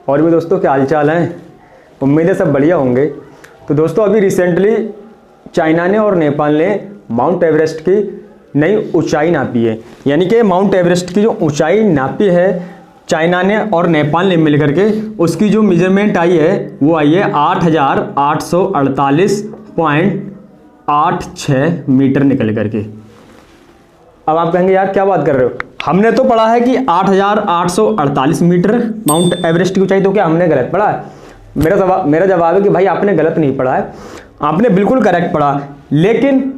और भी दोस्तों क्या हालचाल हैं, उम्मीद है सब बढ़िया होंगे। तो दोस्तों अभी रिसेंटली चाइना ने और नेपाल ने माउंट एवरेस्ट की नई ऊंचाई नापी है। यानी कि माउंट एवरेस्ट की जो ऊंचाई नापी है चाइना ने और नेपाल ने मिलकर के, उसकी जो मेजरमेंट आई है वो आई है 8,848.86 मीटर निकल करके। अब आप कहेंगे यार क्या बात कर रहे हो, हमने तो पढ़ा है कि 8,848 मीटर माउंट एवरेस्ट की ऊंचाई, तो क्या हमने गलत पढ़ा है? मेरा जवाब है कि भाई आपने गलत नहीं पढ़ा है, आपने बिल्कुल करेक्ट पढ़ा। लेकिन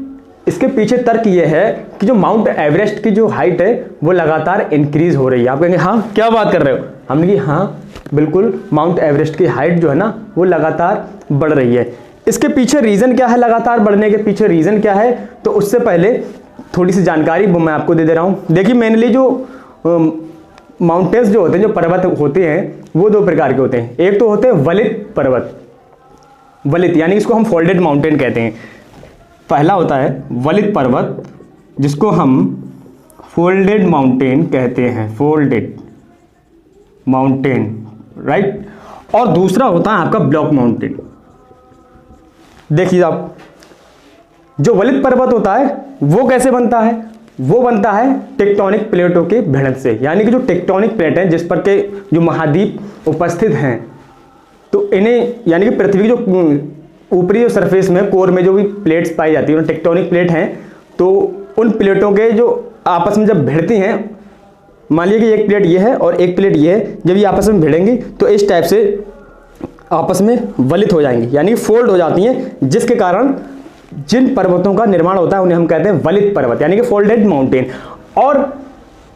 इसके पीछे तर्क ये है कि जो माउंट एवरेस्ट की जो हाइट है वो लगातार इंक्रीज हो रही है। आप कहेंगे हाँ क्या बात कर रहे हो, हमने कि हाँ बिल्कुल माउंट एवरेस्ट की हाइट जो है ना वो लगातार बढ़ रही है। इसके पीछे रीजन क्या है, लगातार बढ़ने के पीछे रीजन क्या है, तो उससे पहले थोड़ी सी जानकारी वो मैं आपको दे दे रहा हूँ। देखिए मेनली जो माउंटेन्स जो होते हैं, जो पर्वत होते हैं वो दो प्रकार के होते हैं। एक तो होते हैं वलित पर्वत, वलित यानी इसको हम फोल्डेड माउंटेन कहते हैं। पहला होता है वलित पर्वत जिसको हम फोल्डेड माउंटेन कहते हैं, फोल्डेड माउंटेन, राइट। और दूसरा होता है आपका ब्लॉक माउंटेन। देखिए आप, जो वलित पर्वत होता है वो कैसे बनता है, वो बनता है टेक्टोनिक प्लेटों के भिड़ंत से। यानी कि जो टेक्टोनिक प्लेट हैं जिस पर के जो महाद्वीप उपस्थित हैं, तो इन्हें यानी कि पृथ्वी की जो ऊपरी जो सरफेस में कोर में जो भी प्लेट्स पाई जाती है टेक्टोनिक प्लेट हैं, तो उन प्लेटों के जो आपस में जब भिड़ती हैं, मान लीजिए कि एक प्लेट ये है और एक प्लेट ये है, जब ये आपस में भिड़ेंगी तो इस टाइप से आपस में वलित हो जाएंगी, यानी फोल्ड हो जाती हैं, जिसके कारण जिन पर्वतों का निर्माण होता है उन्हें हम कहते हैं वलित पर्वत यानी कि फोल्डेड माउंटेन। और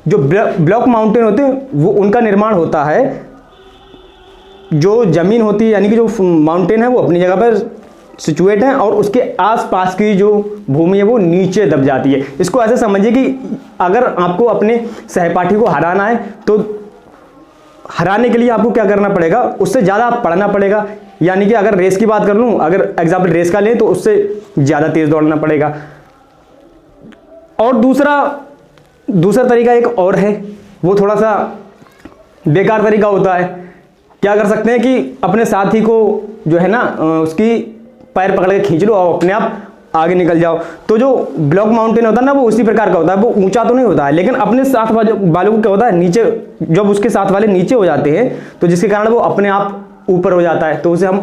जो ब्लॉक माउंटेन होते हैं वो उनका निर्माण होता है, जो जमीन होती है यानी कि जो माउंटेन है वो अपनी जगह पर सिचुएट है और उसके आसपास की जो भूमि है वो नीचे दब जाती है। इसको ऐसे समझिए कि अगर आपको अपने सहपाठी को हराना है तो हराने के लिए आपको क्या करना पड़ेगा, उससे ज़्यादा पढ़ना पड़ेगा। यानी कि अगर रेस की बात कर लूँ, अगर एग्जाम्पल रेस का लें तो उससे ज़्यादा तेज़ दौड़ना पड़ेगा। और दूसरा तरीका एक और है, वो थोड़ा सा बेकार तरीका होता है। क्या कर सकते हैं कि अपने साथी को जो है ना उसकी पैर पकड़ के खींच लो और अपने आप आगे निकल जाओ। तो जो ब्लॉक माउंटेन होता है ना वो उसी प्रकार का होता है, वो ऊंचा तो नहीं होता है, लेकिन अपने साथ वालों को क्या होता है नीचे, जब उसके साथ वाले नीचे हो जाते हैं तो जिसके कारण वो अपने आप ऊपर हो जाता है, तो उसे हम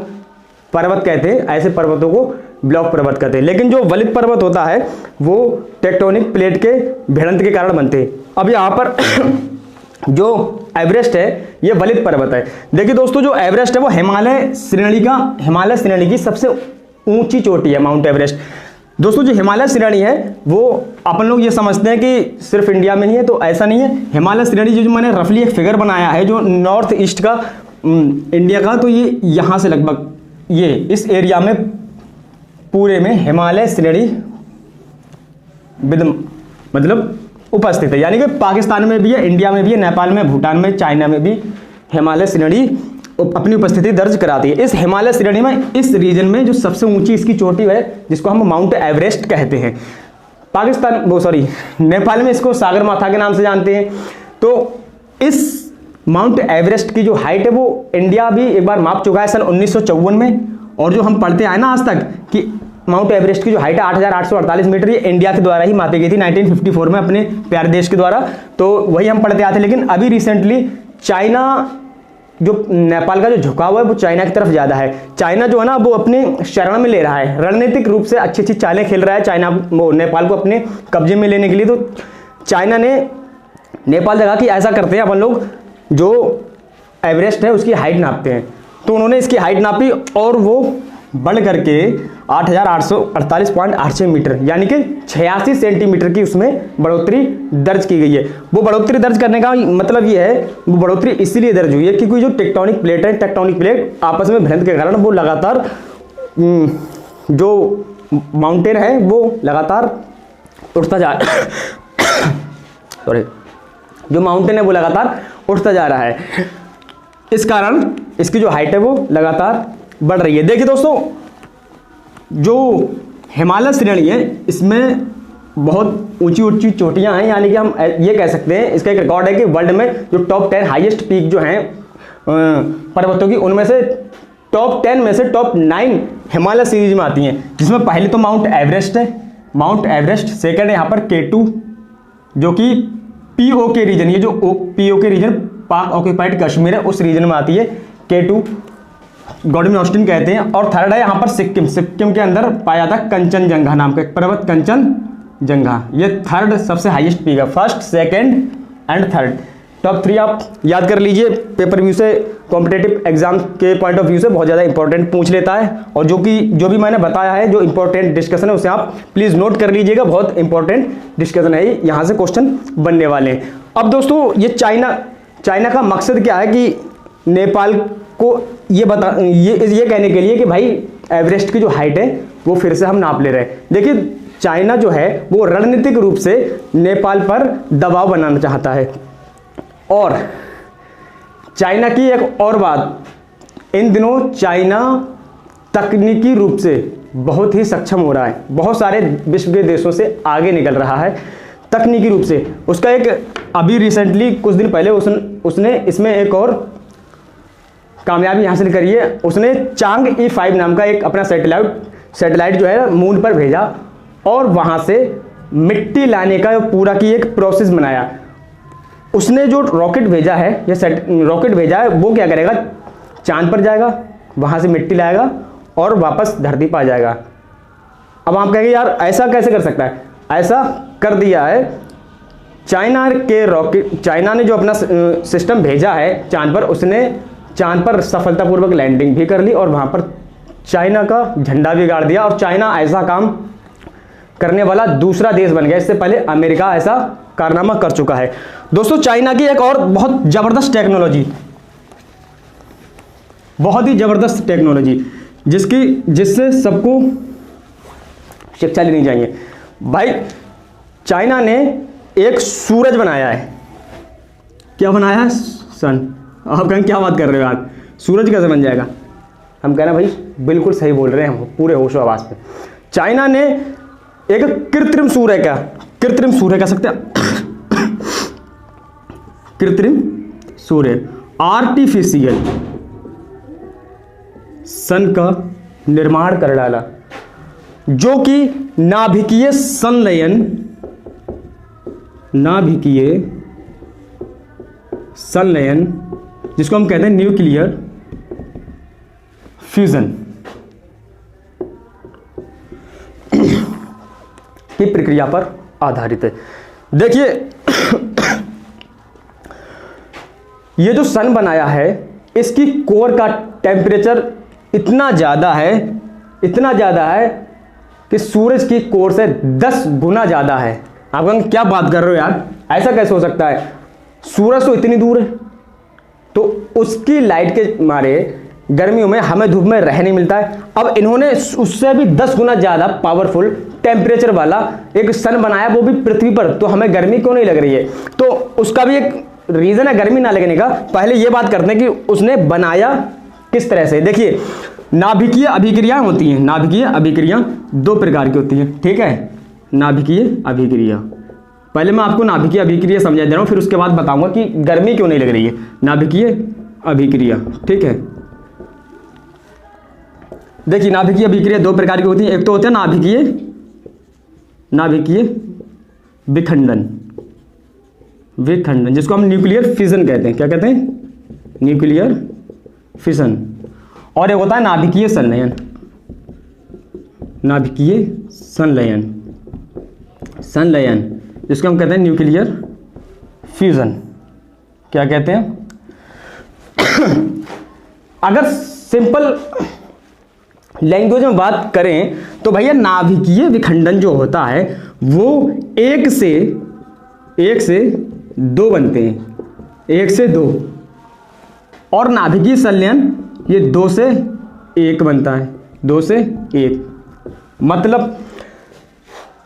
पर्वत कहते हैं। ऐसे पर्वतों को ब्लॉक पर्वत कहते हैं। लेकिन जो वलित पर्वत होता है वो टेक्टोनिक प्लेट के भिड़ंत के कारण बनते हैं। अब यहाँ पर जो एवरेस्ट है ये वलित पर्वत है। देखिए दोस्तों, जो एवरेस्ट है वो हिमालय श्रेणी की सबसे ऊंची चोटी है, माउंट एवरेस्ट। दोस्तों जो हिमालय श्रेणी है वो अपन लोग ये समझते हैं कि सिर्फ इंडिया में ही है, तो ऐसा नहीं है। हिमालय श्रेणी जो मैंने रफली एक फिगर बनाया है जो नॉर्थ ईस्ट का इंडिया का, तो ये यहाँ से लगभग ये इस एरिया में पूरे में हिमालय श्रेणी मतलब उपस्थित है। यानी कि पाकिस्तान में भी है, इंडिया में भी है, नेपाल में, भूटान में, चाइना में भी हिमालय श्रेणी अपनी उपस्थिति दर्ज कराती है। इस हिमालय श्रेणी में इस रीजन में जो सबसे ऊंची इसकी चोटी है जिसको हम माउंट एवरेस्ट कहते हैं। नेपाल में इसको सागरमाथा के नाम से जानते हैं। तो इस माउंट एवरेस्ट की जो हाइट है वो इंडिया भी एक बार माप चुका है सन 1954 में। और जो हम पढ़ते आए ना आज तक कि माउंट एवरेस्ट की जो हाइट है 8,848 मीटर, ये इंडिया के द्वारा ही मापी गई थी 1954 में अपने प्यारे देश के द्वारा, तो वही हम पढ़ते आते। लेकिन अभी रिसेंटली चाइना, जो नेपाल का जो झुकाव है वो चाइना की तरफ ज़्यादा है। चाइना जो है ना वो अपने शरण में ले रहा है, रणनीतिक रूप से अच्छी चालें खेल रहा है चाइना नेपाल को अपने कब्जे में लेने के लिए। तो चाइना ने नेपाल जगह कि ऐसा करते हैं अपन लोग, जो एवरेस्ट है उसकी हाइट नापते हैं, तो उन्होंने इसकी हाइट नापी और वो बढ़ करके 8,848.86 मीटर यानी कि 86 सेंटीमीटर की उसमें बढ़ोतरी दर्ज की गई है। वो बढ़ोतरी दर्ज करने का मतलब ये है, वो बढ़ोतरी इसलिए दर्ज हुई है क्योंकि जो टेक्टोनिक प्लेट है, टेक्टोनिक प्लेट आपस में भिड़ंत के कारण वो लगातार जो माउंटेन है वो लगातार उठता जा जो माउंटेन है वो लगातार उठता जा रहा है। इस कारण इसकी जो हाइट है वो लगातार बढ़ रही है। देखिए दोस्तों, जो हिमालय श्रेणी है इसमें बहुत ऊंची ऊंची चोटियां हैं, यानी कि हम ये कह सकते हैं, इसका एक रिकॉर्ड है कि वर्ल्ड में जो टॉप 10 हाईएस्ट पीक जो हैं पर्वतों की, उनमें से टॉप 10 में से टॉप 9 हिमालय सीरीज में आती हैं, जिसमें पहले तो माउंट एवरेस्ट है, माउंट एवरेस्ट। सेकंड है यहाँ पर K2 जो कि POK रीजन, ये जो POK रीजन पाक ऑक्यूपाइड कश्मीर है उस रीजन में आती है K2, गॉडविन ऑस्टिन कहते हैं। और थर्ड है यहाँ पर सिक्किम, सिक्किम के अंदर पाया जाता है कंचनजंगा नाम का एक पर्वत, कंचनजंगा। ये थर्ड सबसे हाईएस्ट पीक है, first second and third. Top 3 आप याद कर लीजिए, पेपर व्यू से कॉम्पिटेटिव एग्जाम के पॉइंट ऑफ व्यू से बहुत ज़्यादा इंपॉर्टेंट पूछ लेता है। और जो भी मैंने बताया है, जो इंपॉर्टेंट डिस्कशन है उसे आप प्लीज़ नोट कर लीजिएगा, बहुत इंपॉर्टेंट डिस्कशन है, यहाँ से क्वेश्चन बनने वाले हैं। अब दोस्तों ये चाइना का मकसद क्या है कि नेपाल को ये कहने के लिए कि भाई एवरेस्ट की जो हाइट है वो फिर से हम नाप ले रहे हैं। देखिए चाइना जो है वो रणनीतिक रूप से नेपाल पर दबाव बनाना चाहता है। और चाइना की एक और बात, इन दिनों चाइना तकनीकी रूप से बहुत ही सक्षम हो रहा है, बहुत सारे विश्व के देशों से आगे निकल रहा है तकनीकी रूप से। उसका एक अभी रिसेंटली कुछ दिन पहले उसने इसमें एक और कामयाबी हासिल करी है। उसने चांग E5 नाम का एक अपना सैटेलाइट जो है मून पर भेजा और वहाँ से मिट्टी लाने का पूरा की एक प्रोसेस बनाया। उसने जो रॉकेट भेजा है, रॉकेट भेजा है, वो क्या करेगा, चांद पर जाएगा, वहाँ से मिट्टी लाएगा और वापस धरती पर आ जाएगा। अब आप कहेंगे यार ऐसा कैसे कर सकता है? ऐसा कर दिया है चाइना ने जो अपना सिस्टम भेजा है चांद पर, उसने चांद पर सफलतापूर्वक लैंडिंग भी कर ली और वहाँ पर चाइना का झंडा भी गाड़ दिया। और चाइना ऐसा काम करने वाला दूसरा देश बन गया। इससे पहले अमेरिका ऐसा कारनामा कर चुका है। दोस्तों चाइना की एक और बहुत ज़बरदस्त टेक्नोलॉजी, बहुत ही ज़बरदस्त टेक्नोलॉजी जिससे सबको शिक्षा लेनी चाहिए। भाई चाइना ने एक सूरज बनाया है। क्या बनाया है? सन। आप कहें क्या बात कर रहे हो यार, सूरज कैसे बन जाएगा? हम कह रहे हैं भाई बिल्कुल सही बोल रहे हैं हम, पूरे होशो आवाज पे। चाइना ने एक कृत्रिम सूर्य कह सकते हैं कृत्रिम सूर्य, आर्टिफिशियल सन का निर्माण कर डाला, जो कि नाभिकीय संलयन जिसको हम कहते हैं न्यूक्लियर फ्यूजन की प्रक्रिया पर आधारित है। देखिए ये जो सन बनाया है, इसकी कोर का टेम्परेचर इतना ज़्यादा है कि सूरज की कोर से 10 गुना ज़्यादा है। आप कहेंगे क्या बात कर रहे हो यार, ऐसा कैसे हो सकता है? सूरज तो इतनी दूर है, तो उसकी लाइट के मारे गर्मियों में हमें धूप में रह नहीं मिलता है। अब इन्होंने उससे भी 10 गुना ज़्यादा पावरफुल टेम्परेचर वाला एक सन बनाया, वो भी पृथ्वी पर, तो हमें गर्मी क्यों नहीं लग रही है? तो उसका भी एक रीज़न है गर्मी ना लगने का। पहले ये बात करते हैं कि उसने बनाया किस तरह से। देखिए नाभिकीय अभिक्रिया होती हैं, नाभिकीय अभिक्रिया 2 प्रकार की होती हैं, ठीक है। नाभिकीय अभिक्रिया, पहले मैं आपको नाभिकीय अभिक्रिया समझा दे रहा हूँ, फिर उसके बाद बताऊंगा कि गर्मी क्यों नहीं लग रही है। नाभिकीय अभिक्रिया, ठीक है। देखिए नाभिकीय अभिक्रिया 2 प्रकार की होती है। एक तो होता है नाभिकीय विखंडन, जिसको हम न्यूक्लियर फिजन कहते हैं। क्या कहते हैं? Nuclear fission. और एक होता है नाभिकीय संलयन, जिसको हम कहते हैं न्यूक्लियर फ्यूजन। क्या कहते हैं? अगर सिंपल लैंग्वेज में बात करें तो भैया नाभिकीय विखंडन जो होता है वो 1 से 2 बनते हैं, 1 से 2। और नाभिकीय संलयन ये 2 से 1 बनता है, 2 से 1। मतलब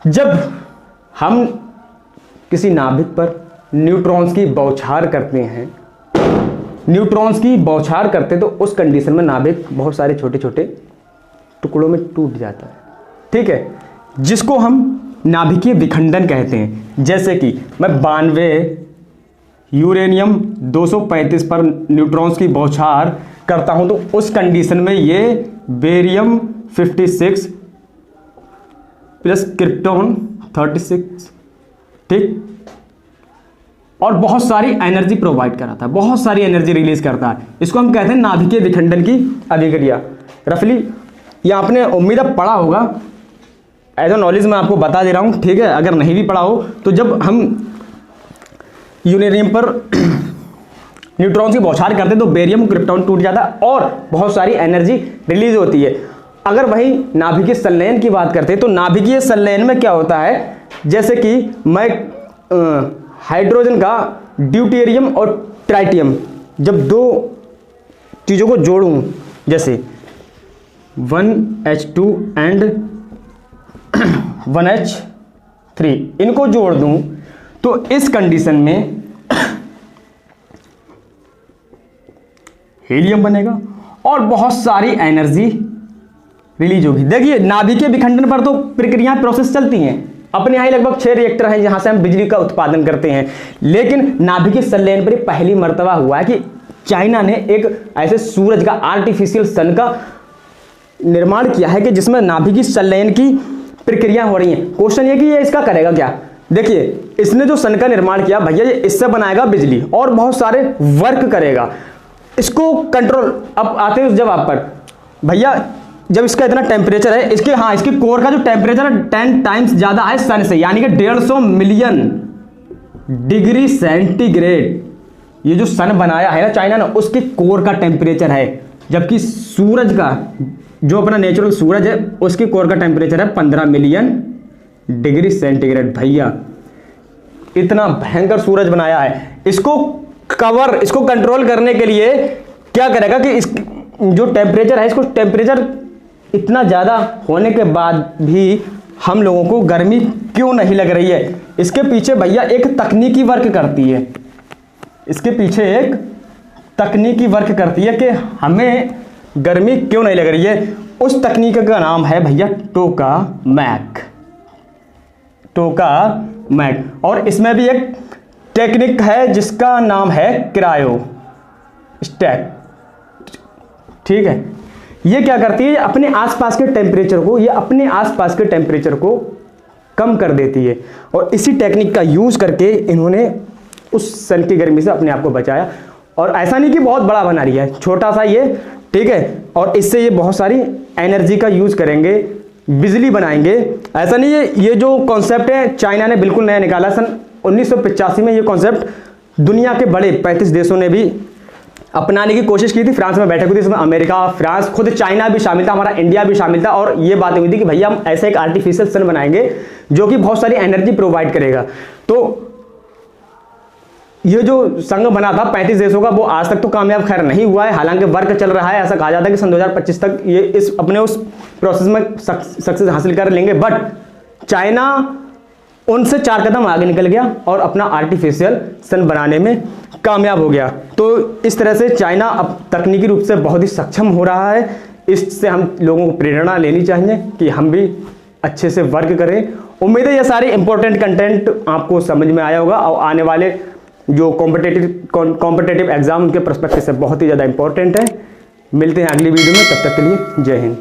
जब हम किसी नाभिक पर न्यूट्रॉन्स की बौछार करते हैं, तो उस कंडीशन में नाभिक बहुत सारे छोटे छोटे टुकड़ों में टूट जाता है, ठीक है, जिसको हम नाभिकीय विखंडन कहते हैं। जैसे कि मैं 92 यूरेनियम 235 पर न्यूट्रॉन्स की बौछार करता हूं, तो उस कंडीशन में ये बेरियम 56 प्लस क्रिप्टॉन 36, ठीक, और बहुत सारी एनर्जी प्रोवाइड कराता है, बहुत सारी एनर्जी रिलीज करता है। इसको हम कहते हैं नाभिकीय विखंडन की अभिक्रिया। रफली ये आपने उम्मीद है पढ़ा होगा, एज अ नॉलेज मैं आपको बता दे रहा हूं, ठीक है। अगर नहीं भी पढ़ा हो तो जब हम यूरेनियम पर न्यूट्रॉन्स की बौछार करते हैं तो बेरियम क्रिप्टॉन टूट जाता है और बहुत सारी एनर्जी रिलीज होती है। अगर वही नाभिकीय संलयन की बात करते हैं तो नाभिकीय संलयन में क्या होता है, जैसे कि मैं हाइड्रोजन का ड्यूटेरियम और ट्राइटियम जब दो चीज़ों को जोड़ूं, जैसे 1H2 एंड 1H3 इनको जोड़ दूं, तो इस कंडीशन में हीलियम बनेगा और बहुत सारी एनर्जी रिलीज होगी। देखिए नाभिकीय विखंडन पर तो प्रक्रियाएं प्रोसेस चलती हैं, अपने यहाँ ही लगभग 6 रिएक्टर हैं जहां से हम बिजली का उत्पादन करते हैं। लेकिन नाभिकीय संलयन पर पहली मर्तबा हुआ है कि चाइना ने एक ऐसे सूरज का आर्टिफिशियल सन का निर्माण किया है कि जिसमें नाभिकीय संलयन की प्रक्रिया हो रही हैं। क्वेश्चन ये कि ये इसका करेगा क्या। देखिए इसने जो सन का निर्माण किया भैया, ये इससे बनाएगा बिजली और बहुत सारे वर्क करेगा। इसको कंट्रोल, अब आते हैं उस जवाब पर भैया, जब इसका इतना टेम्परेचर है, इसके कोर का जो टेम्परेचर है 10 टाइम्स ज्यादा है सन से, यानी कि 150 मिलियन डिग्री सेंटीग्रेड ये जो सन बनाया है ना चाइना ने, उसके कोर का टेम्परेचर है। जबकि सूरज का जो अपना नेचुरल सूरज है उसके कोर का टेम्परेचर है 15 मिलियन डिग्री सेंटीग्रेड। भैया इतना भयंकर सूरज बनाया है। इसको कंट्रोल करने के लिए क्या करेगा कि इस जो टेम्परेचर है, इसको टेम्परेचर इतना ज़्यादा होने के बाद भी हम लोगों को गर्मी क्यों नहीं लग रही है। इसके पीछे भैया एक तकनीकी वर्क करती है, इसके पीछे एक तकनीकी वर्क करती है कि हमें गर्मी क्यों नहीं लग रही है। उस तकनीक का नाम है भैया टोकामैक। और इसमें भी एक टेक्निक है जिसका नाम है क्रायो स्टैक, ठीक है। ये क्या करती है, अपने आसपास के टेम्परेचर को कम कर देती है। और इसी टेक्निक का यूज करके इन्होंने उस सन की गर्मी से अपने आप को बचाया। और ऐसा नहीं कि बहुत बड़ा बना रही है, छोटा सा ये, ठीक है। और इससे ये बहुत सारी एनर्जी का यूज करेंगे, बिजली बनाएंगे। ऐसा नहीं है, ये जो कॉन्सेप्ट है चाइना ने बिल्कुल नया निकाला। सन 1985 में ये कॉन्सेप्ट दुनिया के बड़े 35 देशों ने भी अपनाने की कोशिश की थी। फ्रांस में बैठक हुई थी, इसमें अमेरिका, फ्रांस, खुद चाइना भी शामिल था, हमारा इंडिया भी शामिल था। और ये बात हुई थी कि भैया हम ऐसे एक आर्टिफिशियल सन बनाएंगे जो कि बहुत सारी एनर्जी प्रोवाइड करेगा। तो ये जो संघ बना था 35 देशों का, वो आज तक तो कामयाब खैर नहीं हुआ है। हालांकि वर्क चल रहा है, ऐसा कहा जाता है कि सन 2025 तक ये इस अपने उस प्रोसेस में सक्सेस हासिल कर लेंगे। बट चाइना उनसे 4 कदम आगे निकल गया और अपना आर्टिफिशियल सन बनाने में कामयाब हो गया। तो इस तरह से चाइना अब तकनीकी रूप से बहुत ही सक्षम हो रहा है। इससे हम लोगों को प्रेरणा लेनी चाहिए कि हम भी अच्छे से वर्क करें। उम्मीद है ये सारे इंपॉर्टेंट कंटेंट आपको समझ में आया होगा और आने वाले जो कॉम्पिटेटिव एग्जाम उनके पर्सपेक्टिव से बहुत ही ज़्यादा इंपॉर्टेंट है। मिलते हैं अगली वीडियो में, तब तक के लिए जय हिंद।